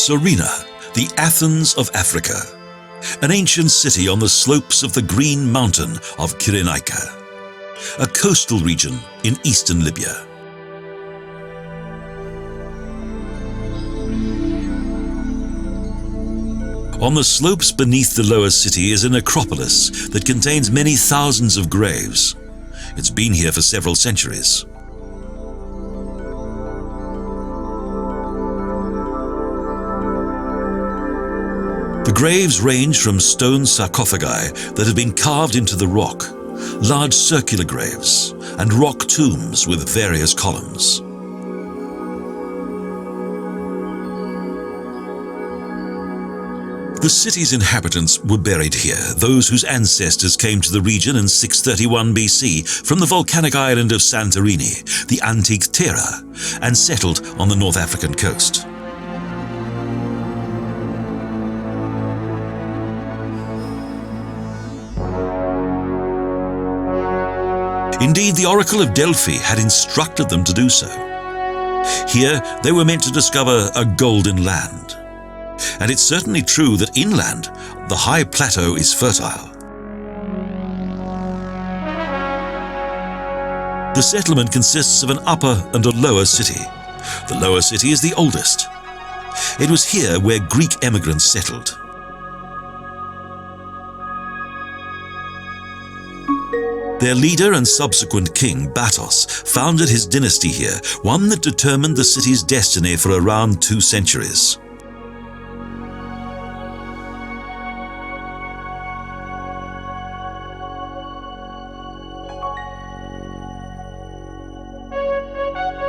Cyrene, the Athens of Africa, an ancient city on the slopes of the green mountain of Kyrenaika, a coastal region in eastern Libya. On the slopes beneath the lower city is a necropolis that contains many thousands of graves. It's been here for several centuries. The graves range from stone sarcophagi that have been carved into the rock, large circular graves, and rock tombs with various columns. The city's inhabitants were buried here, those whose ancestors came to the region in 631 BC from the volcanic island of Santorini, the antique Terra, and settled on the North African coast. Indeed, the Oracle of Delphi had instructed them to do so. Here, they were meant to discover a golden land. And it's certainly true that inland, the high plateau is fertile. The settlement consists of an upper and a lower city. The lower city is the oldest. It was here where Greek emigrants settled. Their leader and subsequent king, Batos, founded his dynasty here, one that determined the city's destiny for around 2 centuries.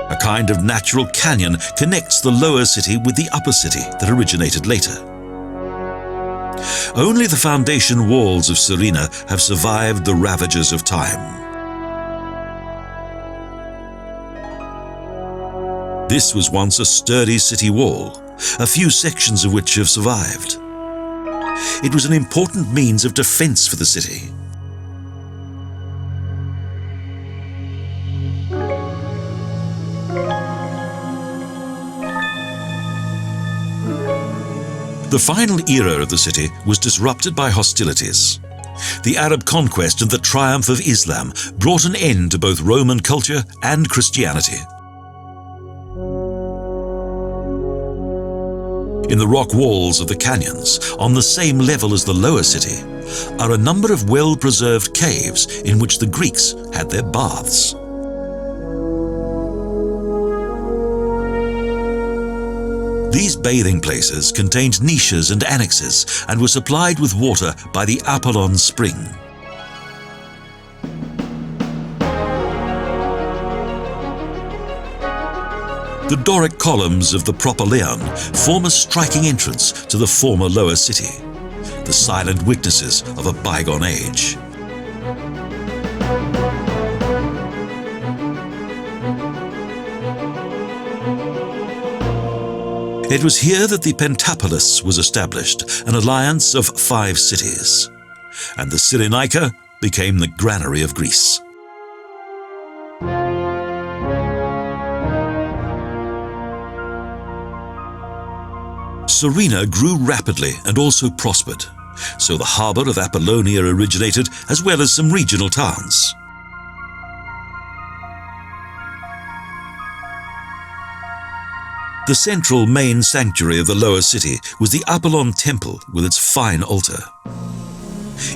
A kind of natural canyon connects the lower city with the upper city that originated later. Only the foundation walls of Cyrene have survived the ravages of time. This was once a sturdy city wall, a few sections of which have survived. It was an important means of defense for the city. The final era of the city was disrupted by hostilities. The Arab conquest and the triumph of Islam brought an end to both Roman culture and Christianity. In the rock walls of the canyons, on the same level as the lower city, are a number of well-preserved caves in which the Greeks had their baths. These bathing places contained niches and annexes and were supplied with water by the Apollon Spring. The Doric columns of the Propylaeon form a striking entrance to the former lower city, the silent witnesses of a bygone age. It was here that the Pentapolis was established, an alliance of 5 cities, and the Cyrenaika became the granary of Greece. Cyrene grew rapidly and also prospered, so the harbour of Apollonia originated, as well as some regional towns. The central main sanctuary of the lower city was the Apollon Temple with its fine altar.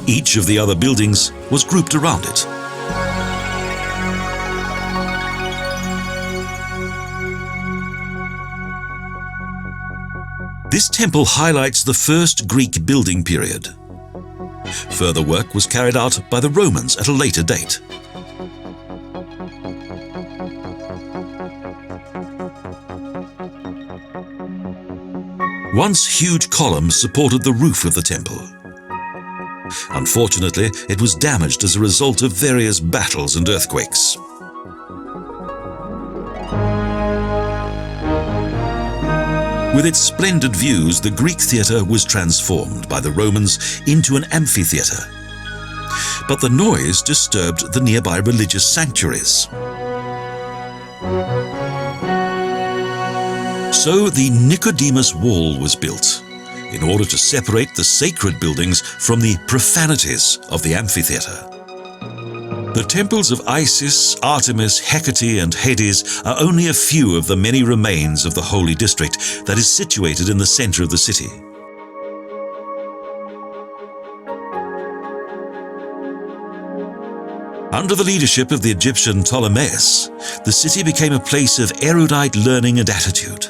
Each of the other buildings was grouped around it. This temple highlights the first Greek building period. Further work was carried out by the Romans at a later date. Once huge columns supported the roof of the temple. Unfortunately, it was damaged as a result of various battles and earthquakes. With its splendid views, the Greek theatre was transformed by the Romans into an amphitheatre. But the noise disturbed the nearby religious sanctuaries. So the Nicodemus Wall was built in order to separate the sacred buildings from the profanities of the amphitheatre. The temples of Isis, Artemis, Hecate and Hades are only a few of the many remains of the holy district that is situated in the center of the city. Under the leadership of the Egyptian Ptolemaios, the city became a place of erudite learning and attitude.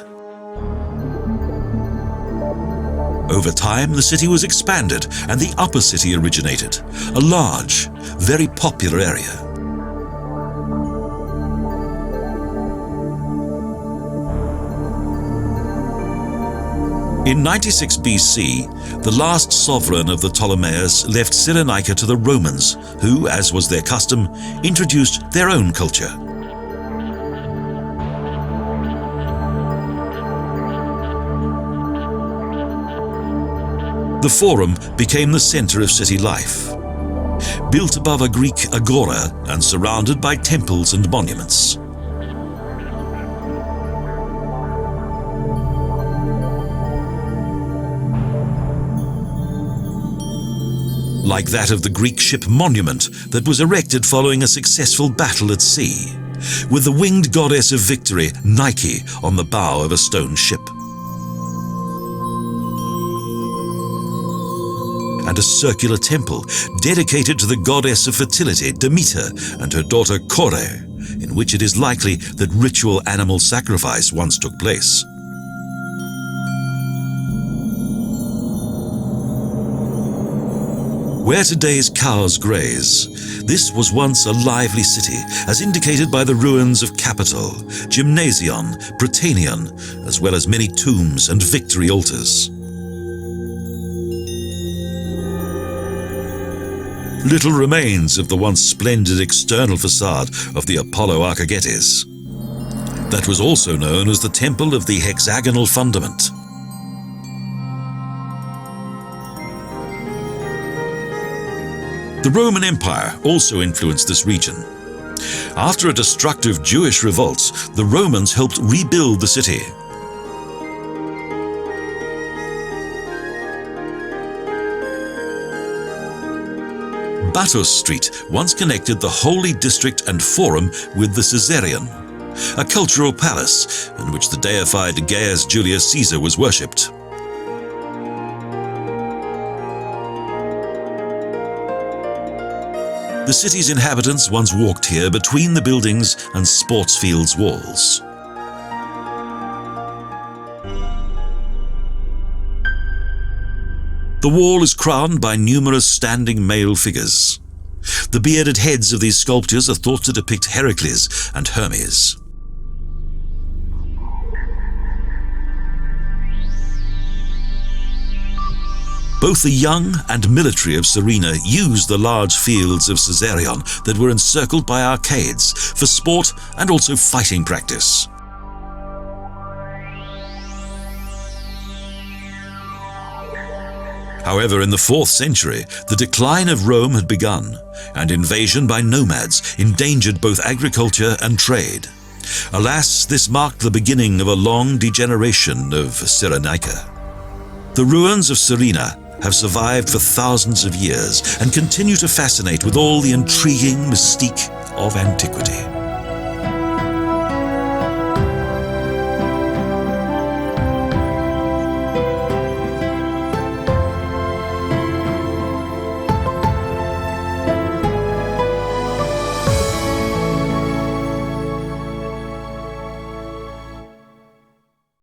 Over time, the city was expanded and the upper city originated, a large, very popular area. In 96 BC, the last sovereign of the Ptolemaios left Cyrenaika to the Romans, who, as was their custom, introduced their own culture. The Forum became the center of city life, built above a Greek agora and surrounded by temples and monuments. Like that of the Greek ship monument that was erected following a successful battle at sea, with the winged goddess of victory, Nike, on the bow of a stone ship. And a circular temple dedicated to the goddess of fertility, Demeter, and her daughter Kore, in which it is likely that ritual animal sacrifice once took place. Where today's cows graze, this was once a lively city, as indicated by the ruins of Capitol, Gymnasion, Prytaneon, as well as many tombs and victory altars. Little remains of the once splendid external facade of the Apollo Archigetes. That was also known as the Temple of the Hexagonal Fundament. The Roman Empire also influenced this region. After a destructive Jewish revolt, the Romans helped rebuild the city. Battus Street once connected the Holy District and Forum with the Caesarean, a cultural palace in which the deified Gaius Julius Caesar was worshipped. The city's inhabitants once walked here between the buildings and sports fields' walls. The wall is crowned by numerous standing male figures. The bearded heads of these sculptures are thought to depict Heracles and Hermes. Both the young and military of Cyrene used the large fields of Caesarion that were encircled by arcades for sport and also fighting practice. However, in the 4th century, the decline of Rome had begun, and invasion by nomads endangered both agriculture and trade. Alas, this marked the beginning of a long degeneration of Cyrenaika. The ruins of Cyrene have survived for thousands of years and continue to fascinate with all the intriguing mystique of antiquity.